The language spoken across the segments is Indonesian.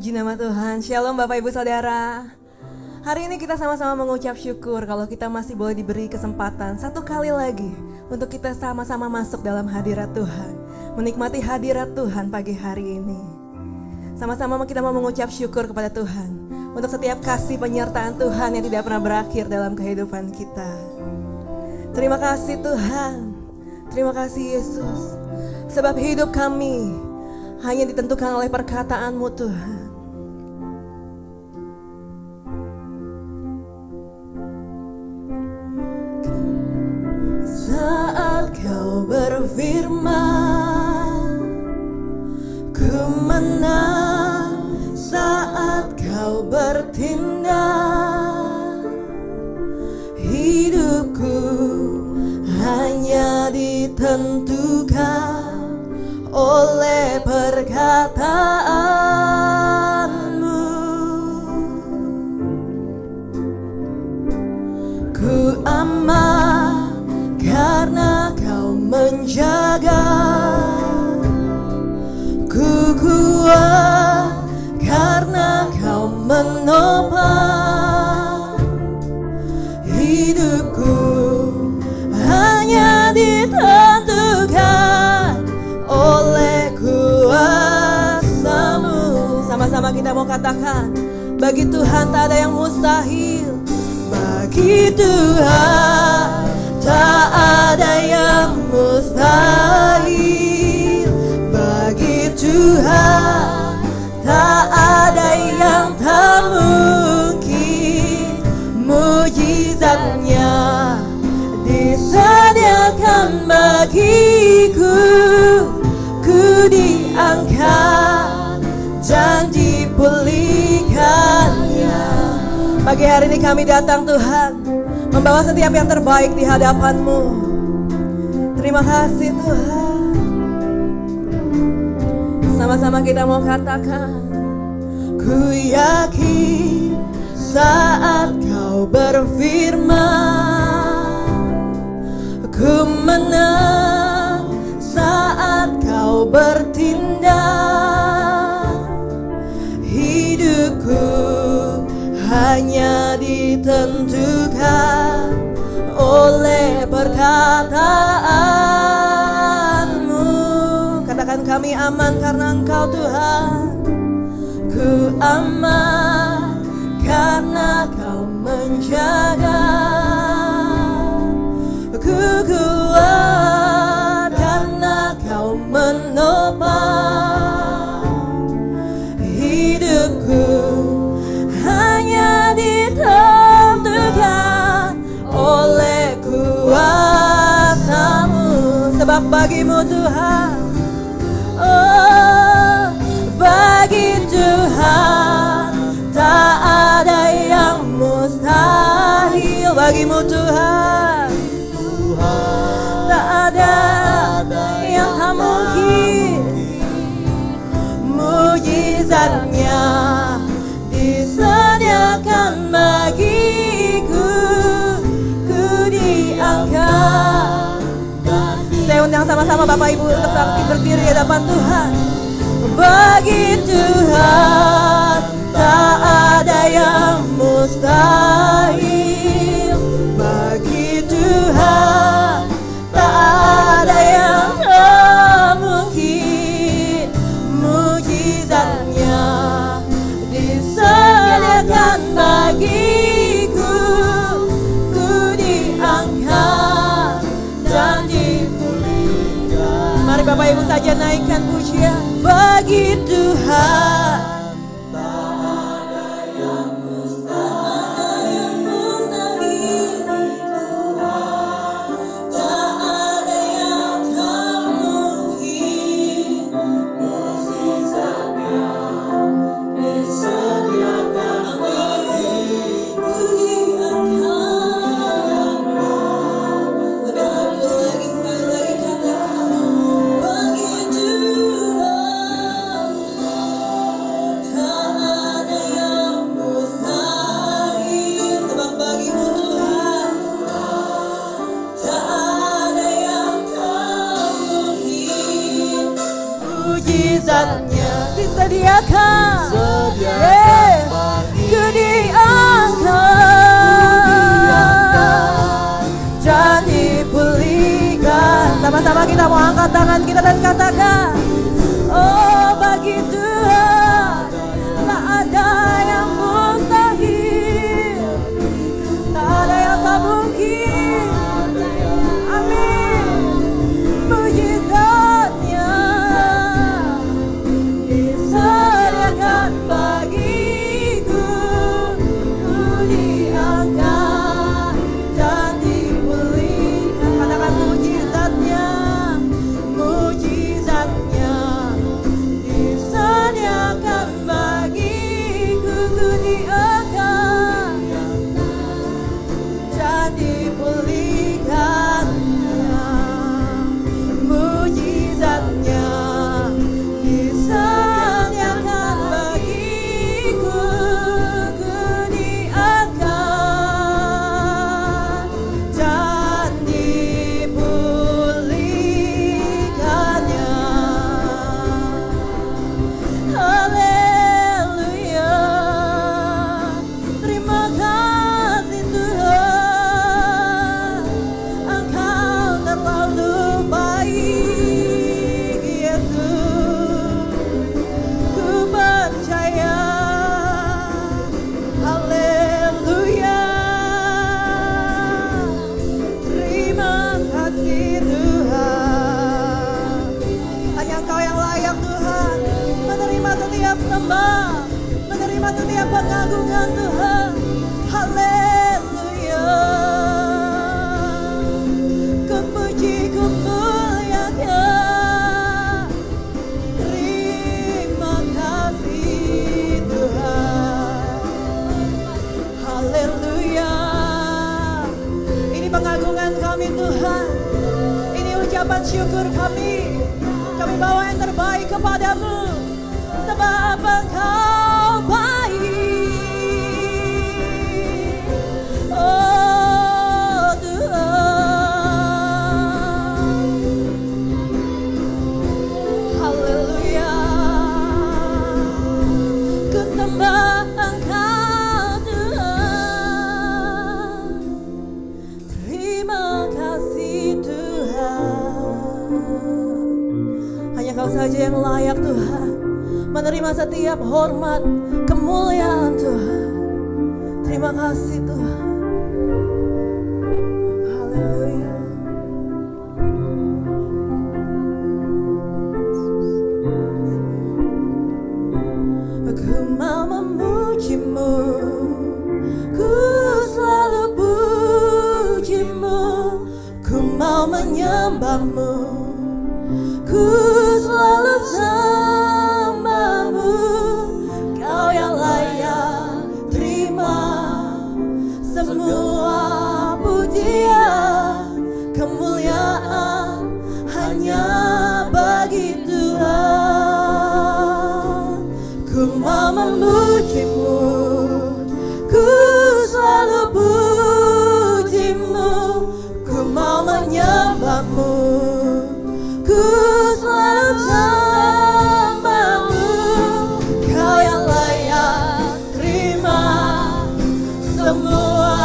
Puji nama Tuhan. Shalom Bapak Ibu Saudara. Hari ini kita sama-sama mengucap syukur kalau kita masih boleh diberi kesempatan satu kali lagi untuk kita sama-sama masuk dalam hadirat Tuhan, menikmati hadirat Tuhan pagi hari ini. Sama-sama kita mau mengucap syukur kepada Tuhan untuk setiap kasih penyertaan Tuhan yang tidak pernah berakhir dalam kehidupan kita. Terima kasih Tuhan, terima kasih Yesus, sebab hidup kami hanya ditentukan oleh perkataan-Mu Tuhan. Saat Kau berfirman, ku menang. Saat Kau bertindak, hidupku hanya ditentukan oleh perkataan-Mu. Ku aman karena Kau menjaga, ku kuat karena Kau menopang. Hidupku hanya ditentukan oleh kuasa-Mu. Sama-sama kita mau katakan, bagi Tuhan tak ada yang mustahil. Bagi Tuhan tak ada yang mustahil. Bagi Tuhan tak ada yang tak mungkin. Mujizatnya disediakan bagiku. Ku diangkat dan dipulihkannya. Pagi hari ini kami datang Tuhan, membawa setiap yang terbaik di hadapan-Mu. Terima kasih Tuhan. Sama-sama kita mau katakan, ku yakin saat Kau berfirman, ku menang. Saat Kau bertindak, hidupku hanya ditentukan oleh perkataan-Mu. Katakan, kami aman karena Engkau Tuhan. Ku aman karena Kau menjaga, ku kuat karena Kau menopang. Hidupku hanya ditentukan oleh kuasa-Mu. Sebab bagi-Mu Tuhan, oh, bagi Tuhan tak ada yang mustahil. Bagi-Mu Tuhan, tak ada yang tak mungkin. Mujizatnya disediakan bagiku. Ku diangkat. Saya undang sama-sama Bapak Ibu untuk saling berdiri di hadapan Tuhan. Bagi Tuhan tak ada yang mustahil. Bagi Tuhan tak ada yang tak mungkin. Mujizatnya disediakan bagiku. Ku diangkat dan dipulihkan. Mari Bapak Ibu saja naikkan pujian. Bagi Tuhan mujizatnya disediakan kita mau angkat tangan kita dan katakan, oh bagi Tuhan tak ada yang mustahil, tak ada yang tak mungkin. Amin. Mujizatnya disediakan bagiku, ku diangkat dan dipulihkan. Katakan mujizatnya, mujizatnya disediakan bagiku, ku diangkat dan dipulihkan. Mujizatnya disediakan bagiku, ku diangkat dan dipulihkannya. Haleluya, terima kasih Tuhan, Engkau terlalu baik Yesus, ku percaya. Haleluya, terima kasih Tuhan. Hanya Engkau yang layak Tuhan, menerima setiap sembah, menerima setiap pengagungan Tuhan. Haleluya, ku puji, ku muliakan. Terima kasih Tuhan. Haleluya, ini pengagungan kami Tuhan, ini ucapan syukur kami. Kami bawa yang terbaik kepadamu, sebab Engkau baik. Oh Tuhan, haleluya, ku sembah Engkau Tuhan. Terima kasih Tuhan. Hanya Kau saja yang layak Tuhan, menerima setiap hormat, kemuliaan Tuhan. Terima kasih Tuhan. Haleluya. Aku mau memuji-Mu, ku selalu puji-Mu, ku mau menyembah-Mu, ku selalu sembah-Mu. Kau yang layak terima semua pujian, kemuliaan hanya bagi Tuhan. Ku mau memuji-Mu, ku selalu puji-Mu, ku mau menyembah-Mu, ku selalu sembah-Mu. Kau yang layak terima semua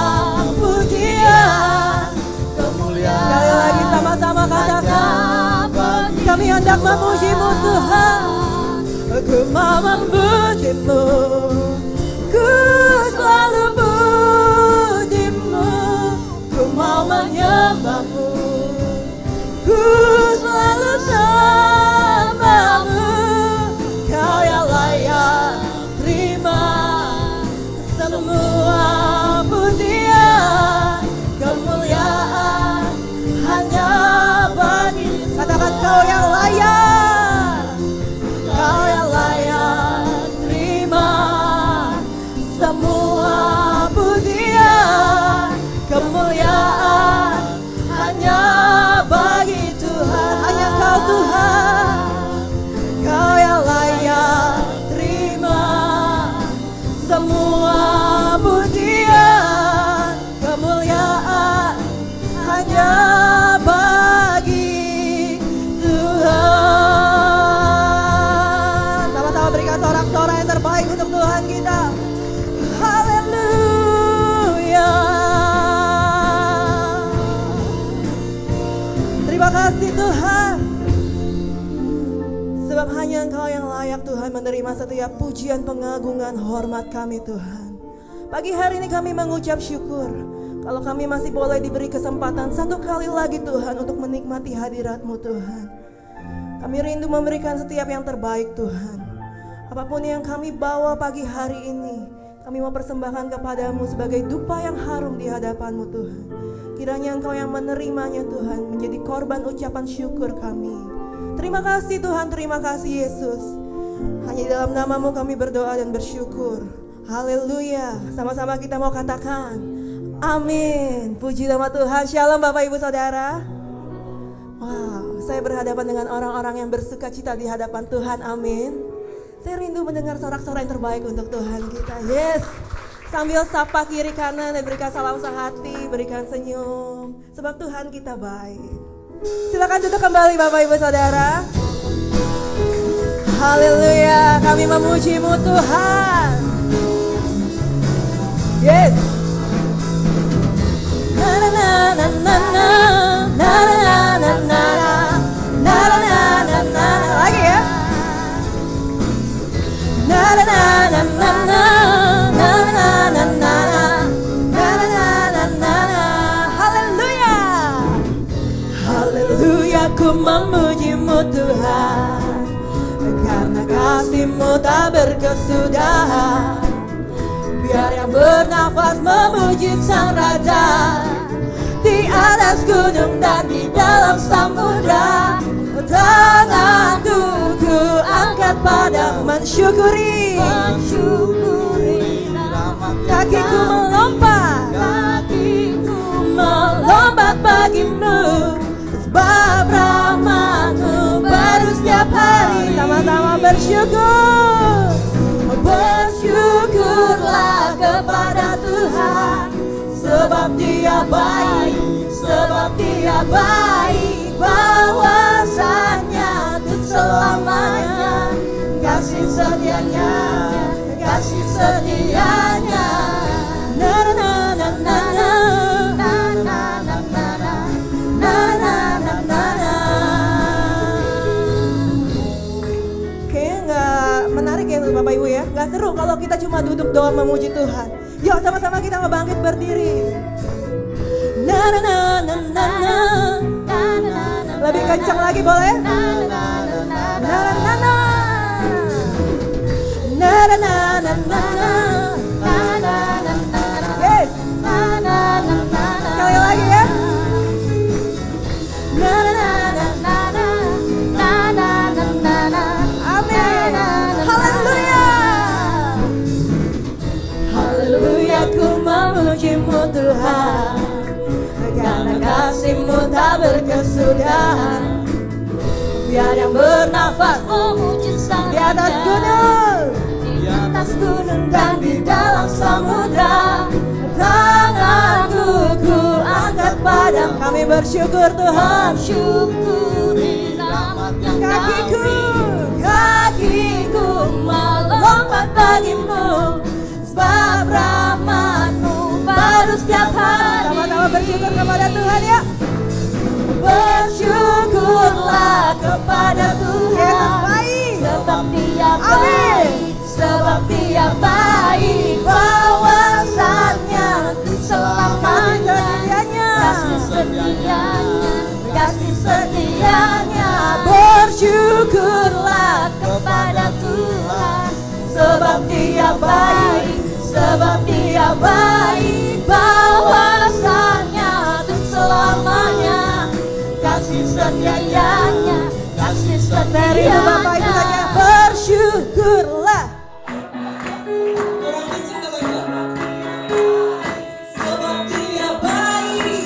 pujian, kemuliaan. Sekali lagi sama-sama katakan, kami hendak memuji-Mu Tuhan. Aku mau memuji-Mu, ku selalu puji-Mu, ku mau menyembah-Mu, ku selalu sembah-Mu. Kau yang layak terima semua pujian, kemuliaan hanya bagi. Katakan Kau yang layak, Kau yang layak terima semua layak Tuhan menerima setiap pujian, pengagungan, hormat kami Tuhan. Pagi hari ini kami mengucap syukur kalau kami masih boleh diberi kesempatan satu kali lagi Tuhan untuk menikmati hadirat-Mu Tuhan. Kami rindu memberikan setiap yang terbaik Tuhan. Apapun yang kami bawa pagi hari ini, kami mau persembahkan kepadamu sebagai dupa yang harum di hadapan-Mu Tuhan. Kiranya Engkau yang menerimanya Tuhan menjadi korban ucapan syukur kami. Terima kasih Tuhan, terima kasih Yesus. Hanya di dalam nama-Mu kami berdoa dan bersyukur. Haleluya. Sama-sama kita mau katakan amin. Puji nama Tuhan. Shalom Bapak Ibu Saudara. Wow, saya berhadapan dengan orang-orang yang bersuka cita di hadapan Tuhan. Amin. Saya rindu mendengar sorak-sorai yang terbaik untuk Tuhan kita. Yes. Sambil sapa kiri kanan dan berikan salam sehati, berikan senyum. Sebab Tuhan kita baik. Silakan duduk kembali Bapak Ibu Saudara. Haleluya, kami memuji-Mu Tuhan. Yes. Na na na na na na na na na na na na na. Lagi ya. Na na na na na na na na na na na na na. Haleluya. Haleluya, ku memuji-Mu Tuhan, karena kasih-Mu tak berkesudahan. Biar yang bernafas memuji Sang Raja, di atas gunung dan di dalam samudra. Tanganku ku angkat padamu mensyukuri, kakiku melompat bagimu, sebab rahmat-Mu baru setiap hari. Sama-sama bersyukur. Bersyukurlah kepada Tuhan, sebab Dia baik, sebab Dia baik. Bahwasanya untuk selamanya, kasih setianya, kasih setianya. Na na na na na na na na na na na na na. Kayaknya nggak menarik ya Bapak Ibu ya, nggak seru kalau kita cuma duduk doang memuji Tuhan. Yuk sama-sama kita ngebangkit berdiri. Na na na na na na. Lebih kencang lagi boleh? Na na na na na. Na na na na na. Yes. Sekali lagi ya. Na na na na na. Amin. Haleluya. Haleluya, ku memuji-Mu Tuhan, karena kasih-Mu tak berkesudahan. Biar yang bernafas memuji Sang Raja, di atas gunung dan di dalam samudra. Tanganku ku angkat padamu, kami bersyukur Tuhan. Syukuri rahmat yang kakiku melompat bagimu, sebab rahmat-Mu baru setiap hari. Sama-sama bersyukur kepada Tuhan ya. Bersyukurlah kepada Tuhan, sebab Dia baik, sebab Dia baik. Bahwasanya untuk selamanya, kasih setianya, kasih setianya. Bersyukurlah kepada Tuhan, sebab Dia baik, sebab Dia baik. Bahwasanya untuk selamanya, kasih setianya, kasih setianya. Bapak Ibu saja bersyukurlah. Sebab Dia baik,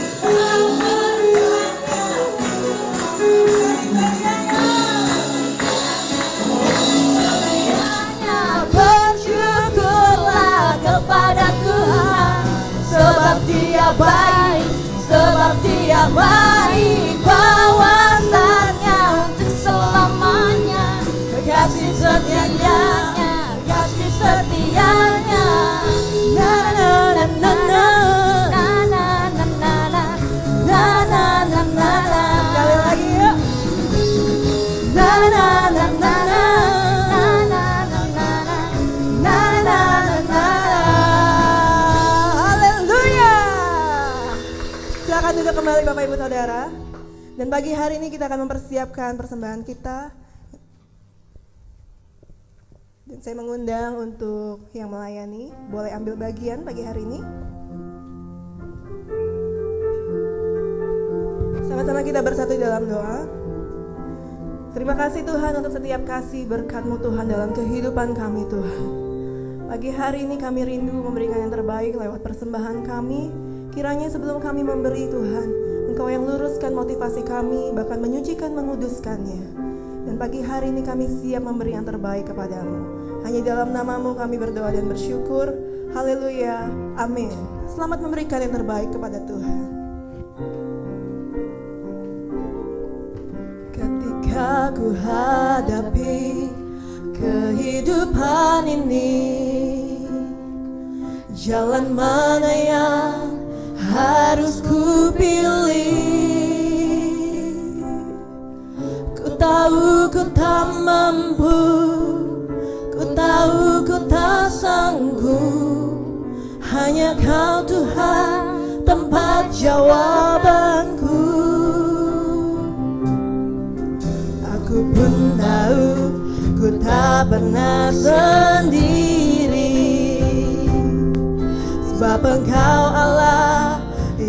bersyukurlah kepada Tuhan, sebab Dia baik, sebab Dia baik. Bahwasanya untuk selamanya, kasih setianya, kasih setianya. Na na na na na na na na na na na na. Sekali lagi yuk. Na na na na na na Silakan duduk kembali Bapak Ibu Saudara. Dan pagi hari ini kita akan mempersiapkan persembahan kita. Dan saya mengundang untuk yang melayani boleh ambil bagian pagi hari ini. Sama-sama kita bersatu dalam doa. Terima kasih Tuhan untuk setiap kasih berkat-Mu Tuhan dalam kehidupan kami Tuhan. Pagi hari ini kami rindu memberikan yang terbaik lewat persembahan kami. Kiranya sebelum kami memberi Tuhan, Engkau yang luruskan motivasi kami, bahkan menyucikan, menguduskannya. Dan pagi hari ini kami siap memberi yang terbaik kepadamu. Hanya dalam nama-Mu kami berdoa dan bersyukur. Haleluya, amin. Selamat memberikan yang terbaik kepada Tuhan. Ketika ku hadapi kehidupan ini, jalan mana yang harus ku pilih? Ku tahu ku tak mampu, ku tahu ku tak sanggup. Hanya Kau Tuhan tempat jawabanku. Aku pun tahu ku tak pernah sendiri, sebab Engkau Allah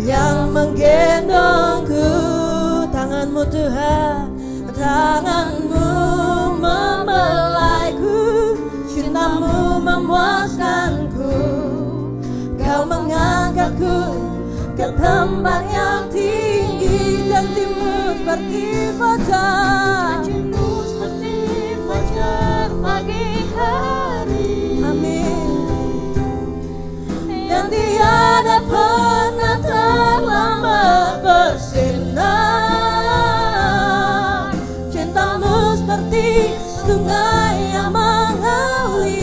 yang menggendongku. Tangan-Mu Tuhan, tangan-Mu membelaiku, cinta-Mu memuaskanku. Kau mengangkatku ke tempat yang tinggi. Janji-Mu seperti fajar, Janji-Mu seperti fajar pagi hari. amin. Dan tiada pernah terlambat bersinar. Cinta-Mu seperti sungai yang mengalir,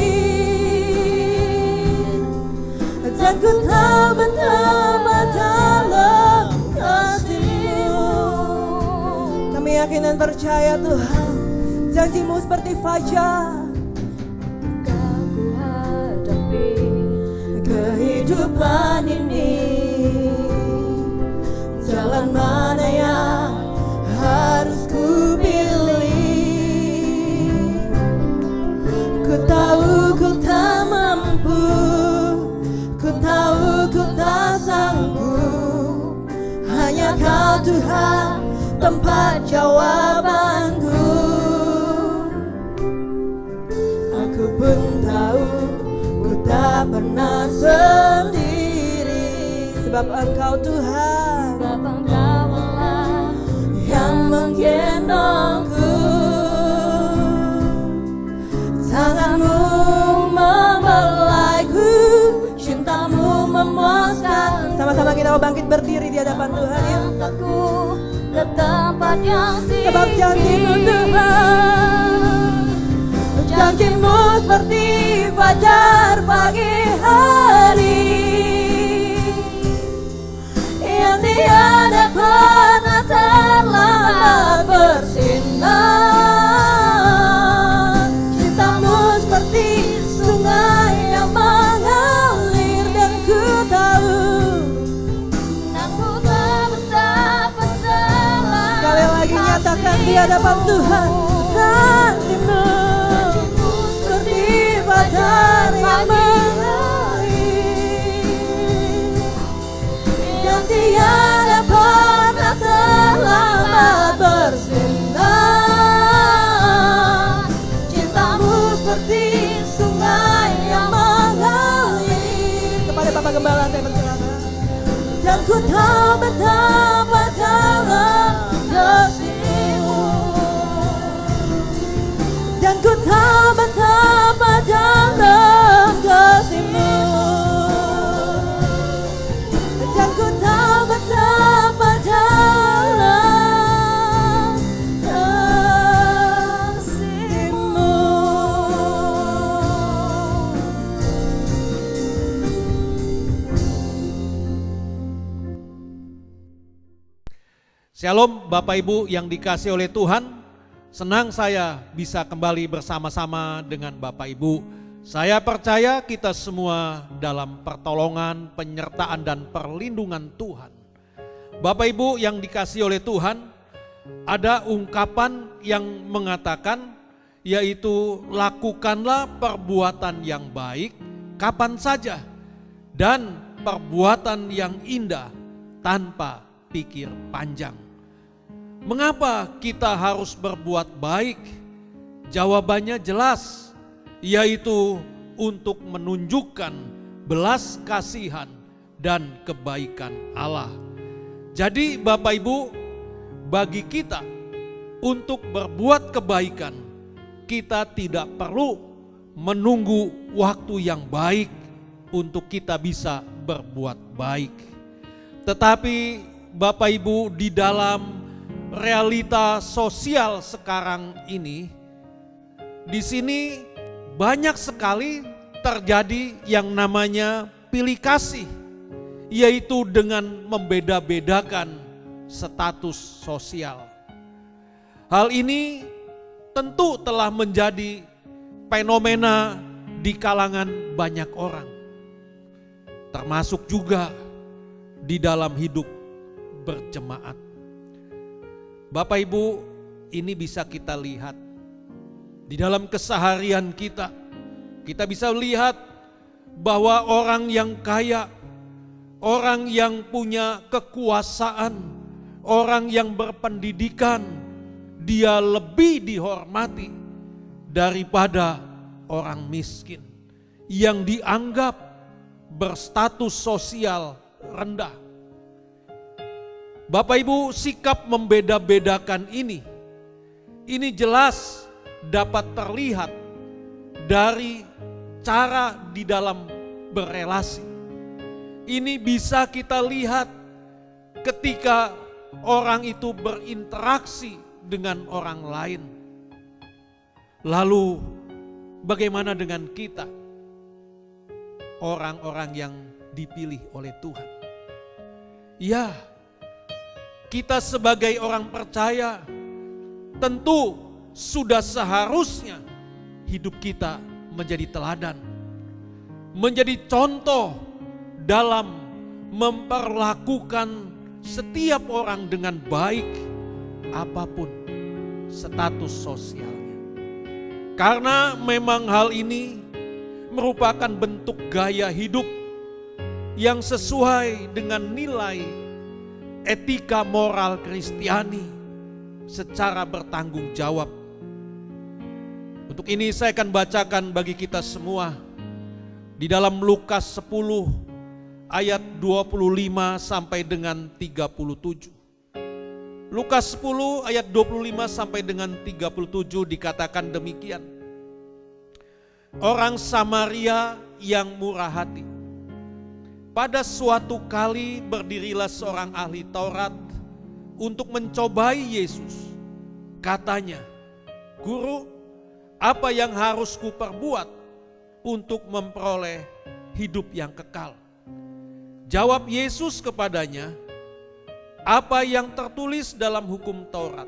dan ku tahu betapa dalam kasih-Mu. Kami yakin dan percaya Tuhan, janji-Mu seperti fajar. Ku hadapi Kehidupan ini, jalan mana yang harus ku pilih? Ku tahu ku tak mampu, ku tahu ku tak sanggup. Hanya Kau Tuhan tempat jawabanku. Aku pun tahu ku tak pernah sendiri, sebab Engkau Tuhan, sebab Engkau Allah yang menggendongku. Tangan-Mu membelaiku, cinta-Mu memuaskan. Sama-sama kita bangkit berdiri di hadapan Tuhan ya. mengangkatku ke tempat yang tinggi. Sebab janji-Mu Tuhan, janji-Mu seperti fajar pagi hari, yang tiada pernah terlambat bersinar. Cinta-Mu seperti sungai yang mengalir, dan ku tahu. Aku tak betapa salah. Sekali lagi nyatakan di hadapan Tuhan, janji-Mu seperti fajar yang mengalir, yang tiada pernah terlambat bersinar. Cinta-Mu seperti sungai yang mengalir. Kepada Bapak Gembala saya persilakan. Dan ku tahu betapa dalam kasih-Mu, dan ku tahu betapa dalam kasih-Mu, dan ku tahu betapa dalam kasih-Mu. Shalom Bapak Ibu yang dikasihi oleh Tuhan. Senang saya bisa kembali bersama-sama dengan Bapak Ibu. Saya percaya kita semua dalam pertolongan, penyertaan dan perlindungan Tuhan. Bapak Ibu yang dikasihi oleh Tuhan, ada ungkapan yang mengatakan, yaitu lakukanlah perbuatan yang baik kapan saja dan perbuatan yang indah tanpa pikir panjang. Mengapa kita harus berbuat baik? Jawabannya jelas, yaitu untuk menunjukkan belas kasihan dan kebaikan Allah. Jadi Bapak Ibu, bagi kita untuk berbuat kebaikan, kita tidak perlu menunggu waktu yang baik untuk kita bisa berbuat baik. Tetapi Bapak Ibu, di dalam realita sosial sekarang ini, di sini banyak sekali terjadi yang namanya pilih kasih, yaitu dengan membeda-bedakan status sosial. Hal ini tentu telah menjadi fenomena di kalangan banyak orang, termasuk juga di dalam hidup berjemaat. Bapak Ibu, ini bisa kita lihat di dalam keseharian kita. Kita bisa lihat bahwa orang yang kaya, orang yang punya kekuasaan, orang yang berpendidikan, dia lebih dihormati daripada orang miskin yang dianggap berstatus sosial rendah. Bapak Ibu, sikap membeda-bedakan ini jelas dapat terlihat dari cara di dalam berelasi. Ini bisa kita lihat ketika orang itu berinteraksi dengan orang lain. Lalu bagaimana dengan kita, orang-orang yang dipilih oleh Tuhan? Ya, kita sebagai orang percaya tentu sudah seharusnya hidup kita menjadi teladan, menjadi contoh dalam memperlakukan setiap orang dengan baik, apapun status sosialnya. Karena memang hal ini merupakan bentuk gaya hidup yang sesuai dengan nilai etika moral Kristiani secara bertanggung jawab. Untuk ini saya akan bacakan bagi kita semua di dalam Lukas 10 ayat 25 sampai dengan 37. Lukas 10 ayat 25 sampai dengan 37 dikatakan demikian. Orang Samaria yang murah hati. Pada suatu kali berdirilah seorang ahli Taurat untuk mencobai Yesus. Katanya, "Guru, apa yang harus kuperbuat untuk memperoleh hidup yang kekal?" Jawab Yesus kepadanya, "Apa yang tertulis dalam hukum Taurat?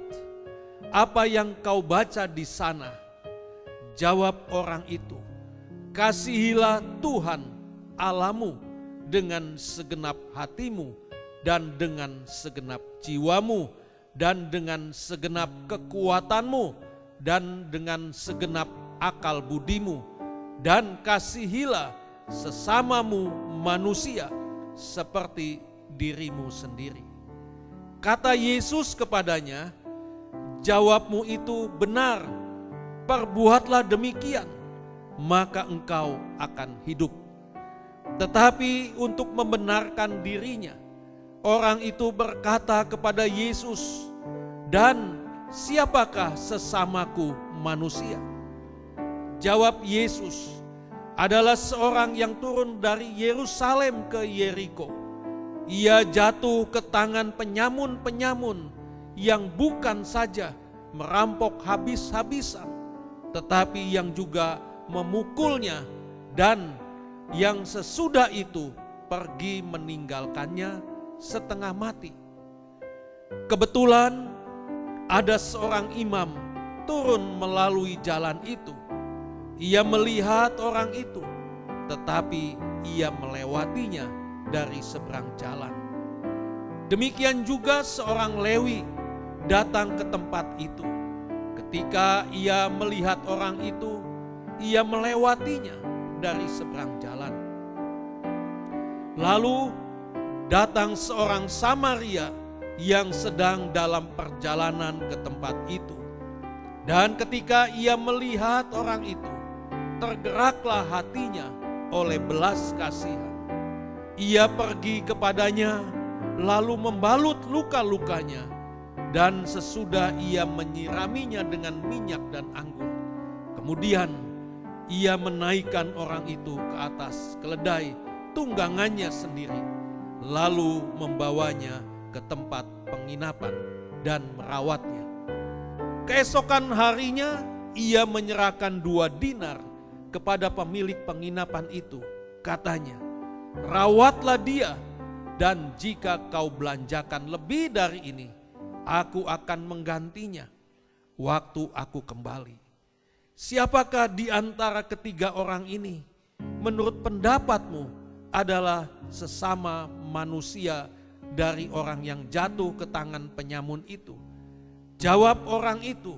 Apa yang kau baca di sana?" Jawab orang itu, "Kasihilah Tuhan Allahmu dengan segenap hatimu dan dengan segenap jiwamu dan dengan segenap kekuatanmu dan dengan segenap akal budimu, dan kasihilah sesamamu manusia seperti dirimu sendiri." Kata Yesus kepadanya, "Jawabmu itu benar, perbuatlah demikian, maka engkau akan hidup." Tetapi untuk membenarkan dirinya, orang itu berkata kepada Yesus, "Dan siapakah sesamaku manusia?" Jawab Yesus, "Adalah seorang yang turun dari Yerusalem ke Yeriko. Ia jatuh ke tangan penyamun-penyamun yang bukan saja merampok habis-habisan, tetapi yang juga memukulnya, dan yang sesudah itu pergi meninggalkannya setengah mati. Kebetulan ada seorang imam turun melalui jalan itu. Ia melihat orang itu, tetapi ia melewatinya dari seberang jalan. Demikian juga seorang Lewi datang ke tempat itu. Ketika ia melihat orang itu, ia melewatinya dari seberang jalan. Lalu datang seorang Samaria yang sedang dalam perjalanan ke tempat itu. Dan ketika ia melihat orang itu, tergeraklah hatinya oleh belas kasihan. Ia pergi kepadanya, lalu membalut luka-lukanya, dan sesudah ia menyiraminya dengan minyak dan anggur. Kemudian ia menaikkan orang itu ke atas keledai tunggangannya sendiri, lalu membawanya ke tempat penginapan dan merawatnya. Keesokan harinya ia menyerahkan 2 dinar kepada pemilik penginapan itu. Katanya, rawatlah dia, dan jika kau belanjakan lebih dari ini, aku akan menggantinya waktu aku kembali. Siapakah di antara ketiga orang ini menurut pendapatmu adalah sesama manusia dari orang yang jatuh ke tangan penyamun itu? Jawab orang itu,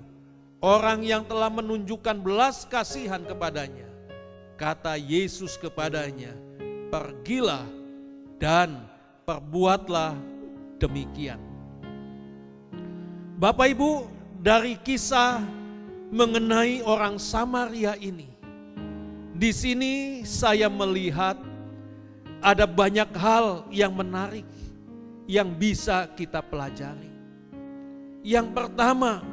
orang yang telah menunjukkan belas kasihan kepadanya. Kata Yesus kepadanya, pergilah dan perbuatlah demikian. Bapak Ibu, dari kisah mengenai orang Samaria ini, di sini saya melihat ada banyak hal yang menarik yang bisa kita pelajari. Yang pertama,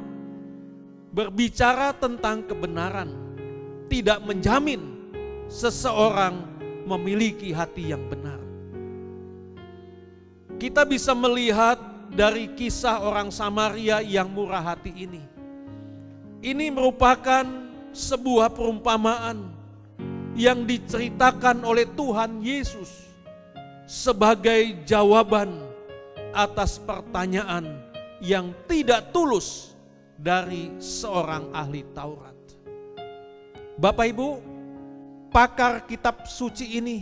berbicara tentang kebenaran tidak menjamin seseorang memiliki hati yang benar. Kita bisa melihat dari kisah orang Samaria yang murah hati ini. Ini merupakan sebuah perumpamaan yang diceritakan oleh Tuhan Yesus sebagai jawaban atas pertanyaan yang tidak tulus dari seorang ahli Taurat. Bapak Ibu, pakar kitab suci ini,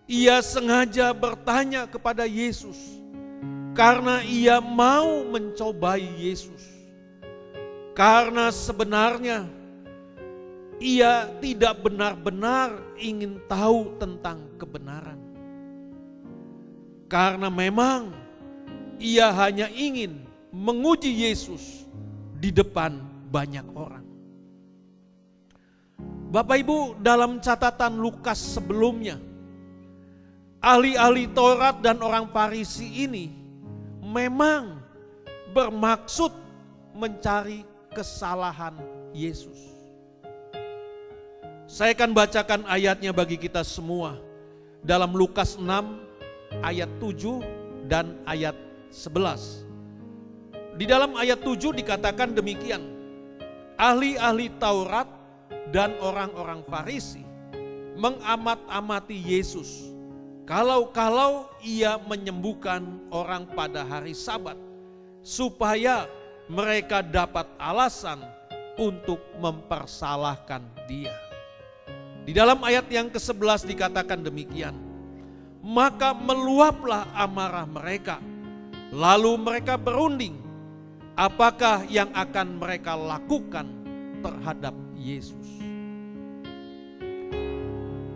ia sengaja bertanya kepada Yesus karena ia mau mencobai Yesus. Karena sebenarnya ia tidak benar-benar ingin tahu tentang kebenaran. Karena memang ia hanya ingin menguji Yesus di depan banyak orang. Bapak Ibu, dalam catatan Lukas sebelumnya, ahli-ahli Taurat dan orang Farisi ini memang bermaksud mencari kesalahan Yesus. Saya akan bacakan ayatnya bagi kita semua dalam Lukas 6 ayat 7 dan ayat 11. Di dalam ayat 7 dikatakan demikian. Ahli-ahli Taurat dan orang-orang Farisi mengamat-amati Yesus kalau-kalau ia menyembuhkan orang pada hari Sabat, supaya mereka dapat alasan untuk mempersalahkan dia. Di dalam ayat yang ke-11 dikatakan demikian. Maka meluaplah amarah mereka, lalu mereka berunding apakah yang akan mereka lakukan terhadap Yesus.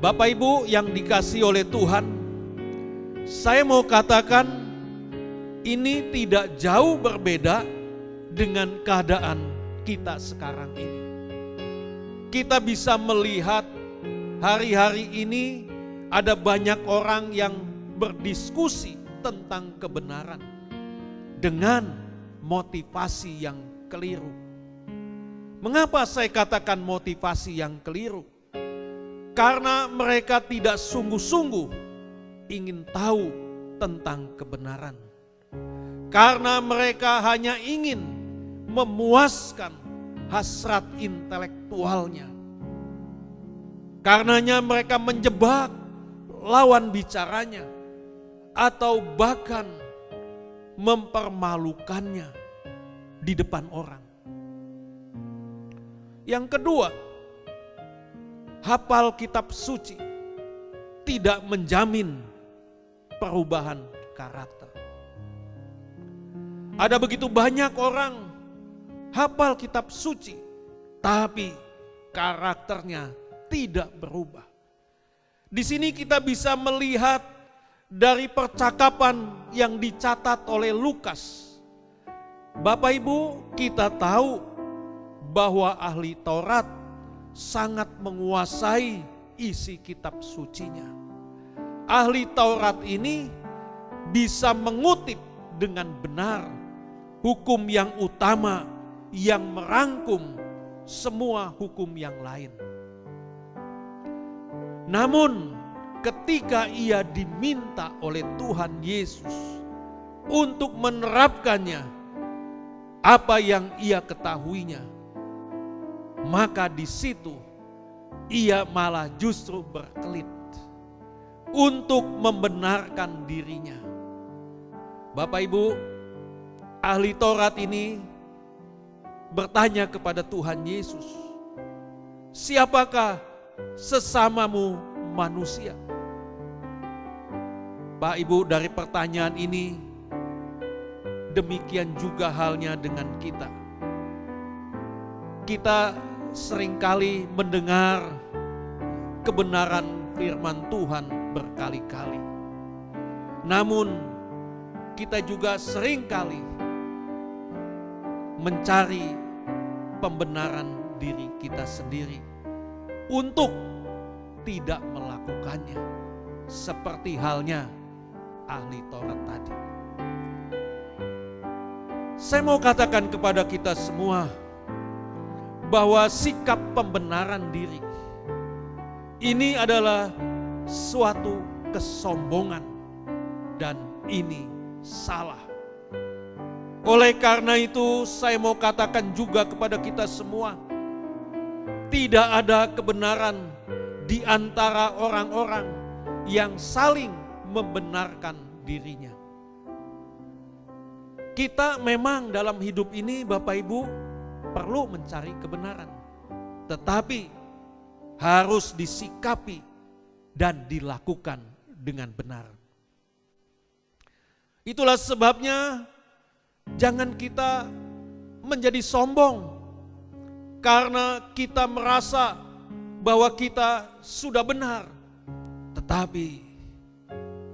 Bapak Ibu yang dikasihi oleh Tuhan, saya mau katakan ini tidak jauh berbeda dengan keadaan kita sekarang ini. Kita bisa melihat hari-hari ini ada banyak orang yang berdiskusi tentang kebenaran dengan motivasi yang keliru. Mengapa saya katakan motivasi yang keliru? Karena mereka tidak sungguh-sungguh ingin tahu tentang kebenaran. Karena mereka hanya ingin memuaskan hasrat intelektualnya. Karenanya mereka menjebak lawan bicaranya atau bahkan mempermalukannya di depan orang. Yang kedua, hafal kitab suci tidak menjamin perubahan karakter. Ada begitu banyak orang hafal kitab suci, tapi karakternya tidak berubah. Di sini kita bisa melihat dari percakapan yang dicatat oleh Lukas. Bapak Ibu, kita tahu bahwa ahli Taurat sangat menguasai isi kitab sucinya. Ahli Taurat ini bisa mengutip dengan benar hukum yang utama yang merangkum semua hukum yang lain. Namun ketika ia diminta oleh Tuhan Yesus untuk menerapkannya apa yang ia ketahuinya, maka di situ ia malah justru berkelit untuk membenarkan dirinya. Bapak Ibu, ahli Taurat ini bertanya kepada Tuhan Yesus, siapakah sesamamu manusia? Pak Ibu, dari pertanyaan ini demikian juga halnya dengan kita. Kita seringkali mendengar kebenaran firman Tuhan berkali-kali. Namun kita juga seringkali mencari pembenaran diri kita sendiri untuk tidak melakukannya, seperti halnya ahli Taurat tadi. Saya mau katakan kepada kita semua bahwa sikap pembenaran diri ini adalah suatu kesombongan dan ini salah. Oleh karena itu saya mau katakan juga kepada kita semua, tidak ada kebenaran di antara orang-orang yang saling membenarkan dirinya. Kita memang dalam hidup ini Bapak Ibu perlu mencari kebenaran, tetapi harus disikapi dan dilakukan dengan benar. Itulah sebabnya jangan kita menjadi sombong karena kita merasa bahwa kita sudah benar, tetapi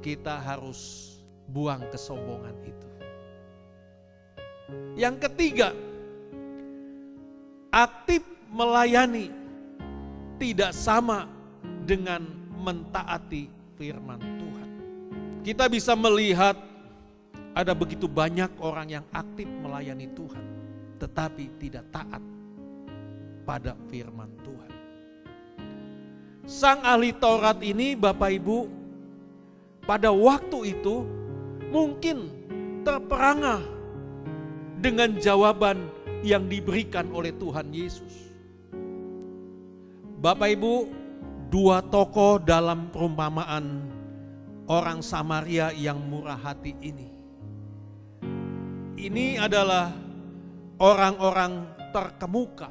kita harus buang kesombongan itu. Yang ketiga, aktif melayani tidak sama dengan mentaati firman Tuhan. Kita bisa melihat ada begitu banyak orang yang aktif melayani Tuhan, tetapi tidak taat pada firman Tuhan. Sang ahli Taurat ini Bapak Ibu pada waktu itu mungkin terperangah dengan jawaban yang diberikan oleh Tuhan Yesus. Bapak Ibu, dua tokoh dalam perumpamaan orang Samaria yang murah hati ini. Ini adalah orang-orang terkemuka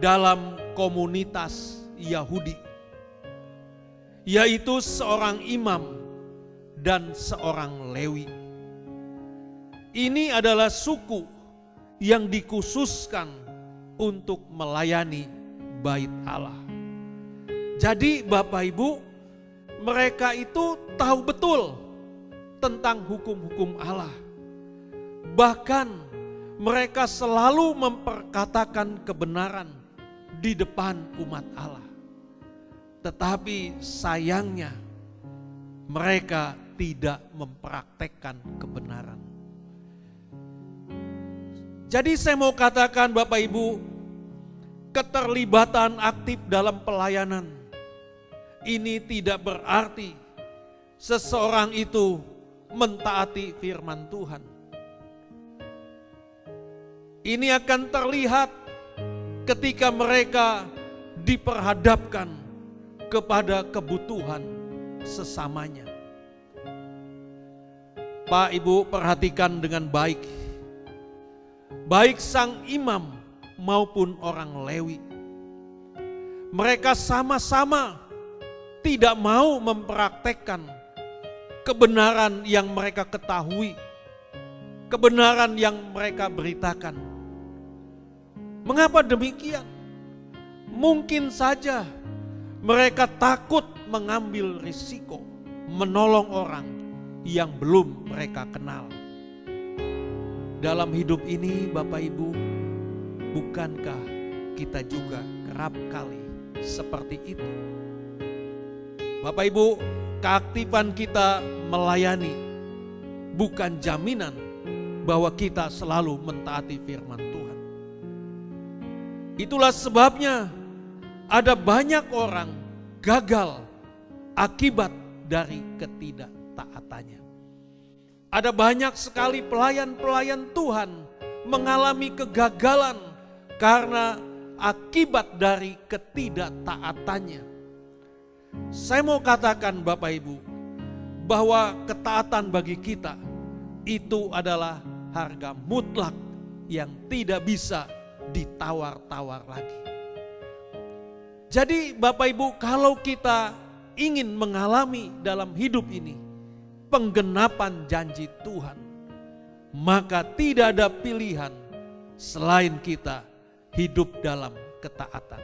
dalam komunitas Yahudi, yaitu seorang imam dan seorang Lewi. Ini adalah suku yang dikhususkan untuk melayani bait Allah. Jadi Bapak Ibu, mereka itu tahu betul tentang hukum-hukum Allah. Bahkan mereka selalu memperkatakan kebenaran di depan umat Allah. Tetapi sayangnya mereka tidak mempraktekkan kebenaran. Jadi saya mau katakan Bapak Ibu, keterlibatan aktif dalam pelayanan ini tidak berarti seseorang itu mentaati firman Tuhan. Ini akan terlihat ketika mereka diperhadapkan kepada kebutuhan sesamanya. Pak Ibu perhatikan dengan baik. Baik sang imam maupun orang Lewi, mereka sama-sama tidak mau mempraktekkan kebenaran yang mereka ketahui kebenaran yang mereka beritakan. Mengapa demikian? Mungkin saja mereka takut mengambil risiko menolong orang yang belum mereka kenal. Dalam hidup ini Bapak Ibu, bukankah kita juga kerap kali seperti itu? Bapak Ibu, keaktifan kita melayani bukan jaminan bahwa kita selalu mentaati firman Tuhan. Itulah sebabnya ada banyak orang gagal akibat dari ketidaktaatannya. Ada banyak sekali pelayan-pelayan Tuhan mengalami kegagalan karena akibat dari ketidaktaatannya. Saya mau katakan Bapak Ibu, bahwa ketaatan bagi kita itu adalah harga mutlak yang tidak bisa ditawar-tawar lagi. Jadi Bapak Ibu, kalau kita ingin mengalami dalam hidup ini penggenapan janji Tuhan, maka tidak ada pilihan selain kita hidup dalam ketaatan.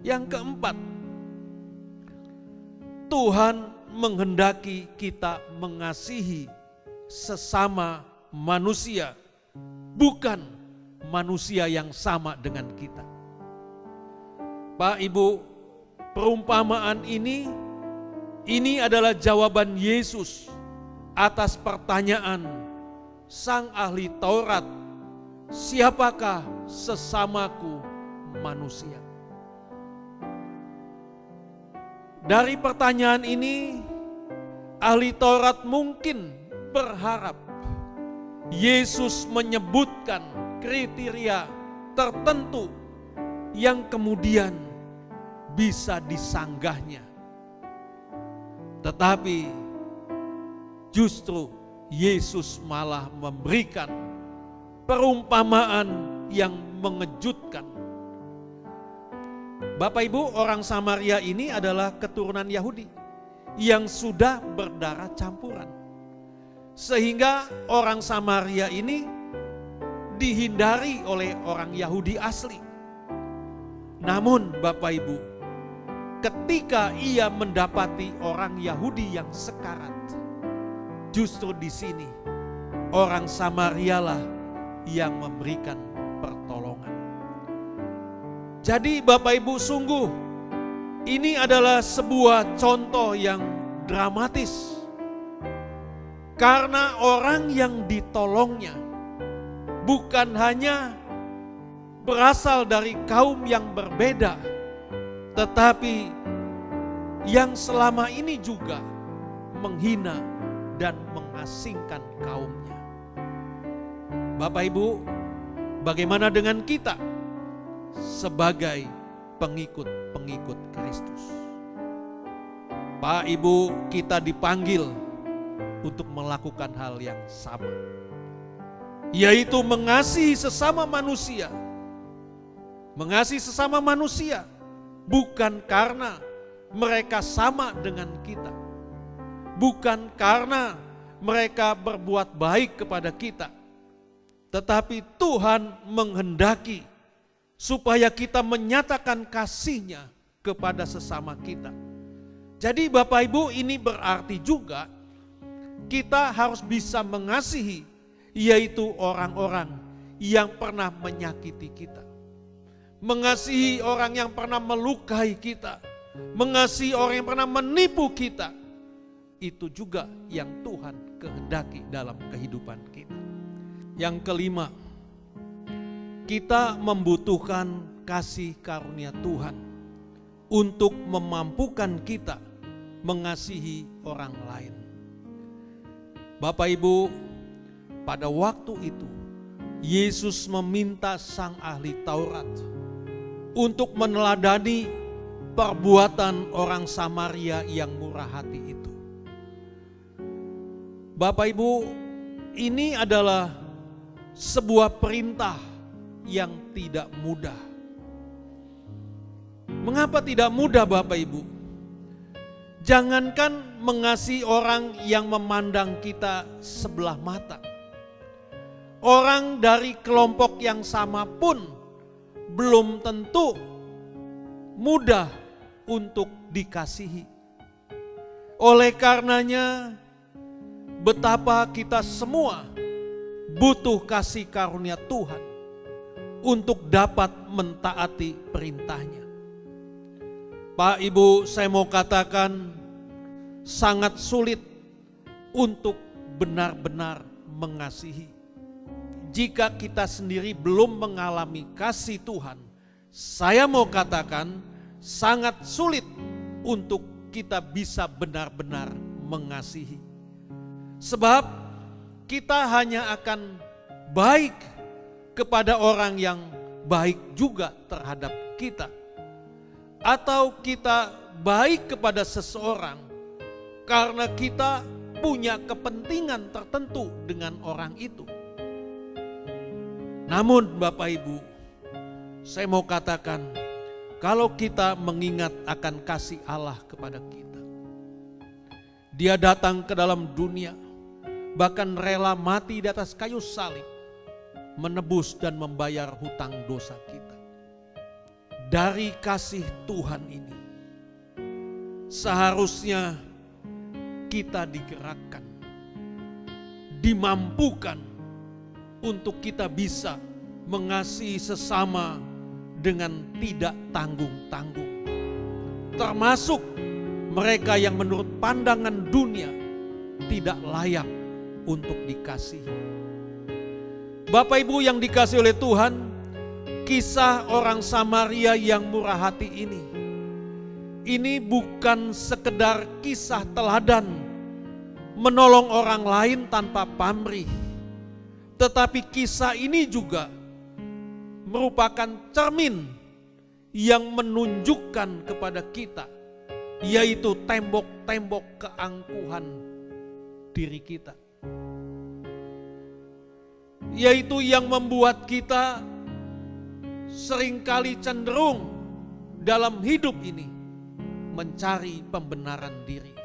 Yang keempat, Tuhan menghendaki kita mengasihi sesama manusia, bukan manusia yang sama dengan kita. Pak Ibu, perumpamaan ini adalah jawaban Yesus atas pertanyaan sang ahli Taurat, siapakah sesamaku manusia? Dari pertanyaan ini, ahli Taurat mungkin berharap Yesus menyebutkan kriteria tertentu yang kemudian bisa disanggahnya. Tetapi justru Yesus malah memberikan perumpamaan yang mengejutkan. Bapak Ibu, orang Samaria ini adalah keturunan Yahudi yang sudah berdarah campuran. Sehingga orang Samaria ini dihindari oleh orang Yahudi asli. Namun Bapak Ibu, ketika ia mendapati orang Yahudi yang sekarat, justru di sini orang Samarialah yang memberikan pertolongan. Jadi Bapak Ibu, sungguh ini adalah sebuah contoh yang dramatis. Karena orang yang ditolongnya bukan hanya berasal dari kaum yang berbeda, tetapi yang selama ini juga menghina dan mengasingkan kaumnya. Bapak Ibu, bagaimana dengan kita sebagai pengikut-pengikut Kristus? Pak Ibu, kita dipanggil untuk melakukan hal yang sama, yaitu mengasihi sesama manusia. Mengasihi sesama manusia bukan karena mereka sama dengan kita, bukan karena mereka berbuat baik kepada kita, tetapi Tuhan menghendaki supaya kita menyatakan kasih-Nya kepada sesama kita. Jadi Bapak Ibu, ini berarti juga kita harus bisa mengasihi, yaitu orang-orang yang pernah menyakiti kita. Mengasihi orang yang pernah melukai kita, mengasihi orang yang pernah menipu kita. Itu juga yang Tuhan kehendaki dalam kehidupan kita. Yang kelima, kita membutuhkan kasih karunia Tuhan untuk memampukan kita mengasihi orang lain. Bapak Ibu, pada waktu itu Yesus meminta sang ahli Taurat untuk meneladani perbuatan orang Samaria yang murah hati itu. Bapak Ibu, ini adalah sebuah perintah yang tidak mudah. Mengapa tidak mudah Bapak Ibu? Jangankan mengasihi orang yang memandang kita sebelah mata, orang dari kelompok yang sama pun belum tentu mudah untuk dikasihi. Oleh karenanya, betapa kita semua butuh kasih karunia Tuhan untuk dapat mentaati perintahnya. Pak Ibu, saya mau katakan sangat sulit untuk benar-benar mengasihi. Jika kita sendiri belum mengalami kasih Tuhan, saya mau katakan sangat sulit untuk kita bisa benar-benar mengasihi. Sebab kita hanya akan baik kepada orang yang baik juga terhadap kita. Atau kita baik kepada seseorang karena kita punya kepentingan tertentu dengan orang itu. Namun Bapak Ibu, saya mau katakan, kalau kita mengingat akan kasih Allah kepada kita, Dia datang ke dalam dunia, bahkan rela mati di atas kayu salib, menebus dan membayar hutang dosa kita. Dari kasih Tuhan ini, seharusnya kita digerakkan, dimampukan untuk kita bisa mengasihi sesama dengan tidak tanggung-tanggung. Termasuk mereka yang menurut pandangan dunia tidak layak untuk dikasihi. Bapak Ibu yang dikasihi oleh Tuhan, kisah orang Samaria yang murah hati ini bukan sekedar kisah teladan menolong orang lain tanpa pamrih. Tetapi kisah ini juga merupakan cermin yang menunjukkan kepada kita, yaitu tembok-tembok keangkuhan diri kita. Yaitu yang membuat kita seringkali cenderung dalam hidup ini mencari pembenaran diri.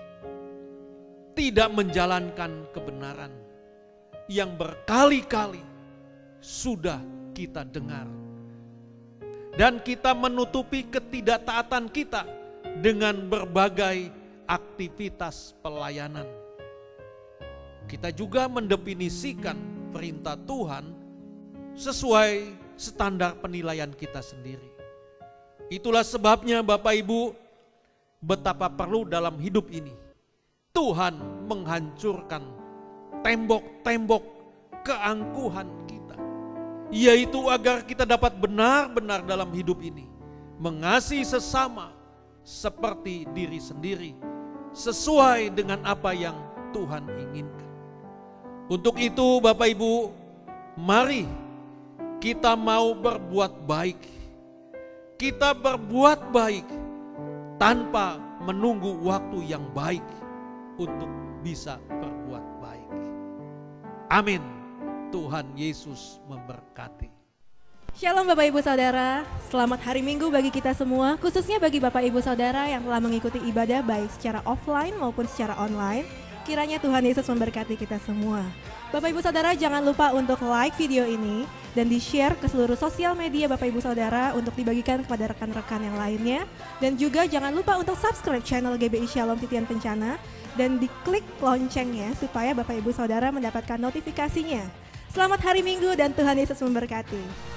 Tidak menjalankan kebenaran yang berkali-kali sudah kita dengar. Dan kita menutupi ketidaktaatan kita dengan berbagai aktivitas pelayanan. Kita juga mendefinisikan perintah Tuhan sesuai standar penilaian kita sendiri. Itulah sebabnya Bapak Ibu, betapa perlu dalam hidup ini Tuhan menghancurkan tembok-tembok keangkuhan kita, yaitu agar kita dapat benar-benar dalam hidup ini mengasihi sesama seperti diri sendiri, sesuai dengan apa yang Tuhan inginkan. Untuk itu Bapak Ibu, mari kita mau berbuat baik. Kita berbuat baik tanpa menunggu waktu yang baik untuk bisa berbuat baik. Amin. Tuhan Yesus memberkati. Shalom Bapak Ibu Saudara, selamat hari Minggu bagi kita semua, khususnya bagi Bapak Ibu Saudara yang telah mengikuti ibadah baik secara offline maupun secara online. Kiranya Tuhan Yesus memberkati kita semua. Bapak Ibu Saudara, jangan lupa untuk like video ini dan di-share ke seluruh sosial media Bapak Ibu Saudara untuk dibagikan kepada rekan-rekan yang lainnya. Dan juga jangan lupa untuk subscribe channel GBI Shalom Titian Kencana dan diklik loncengnya supaya Bapak Ibu Saudara mendapatkan notifikasinya. Selamat hari Minggu dan Tuhan Yesus memberkati.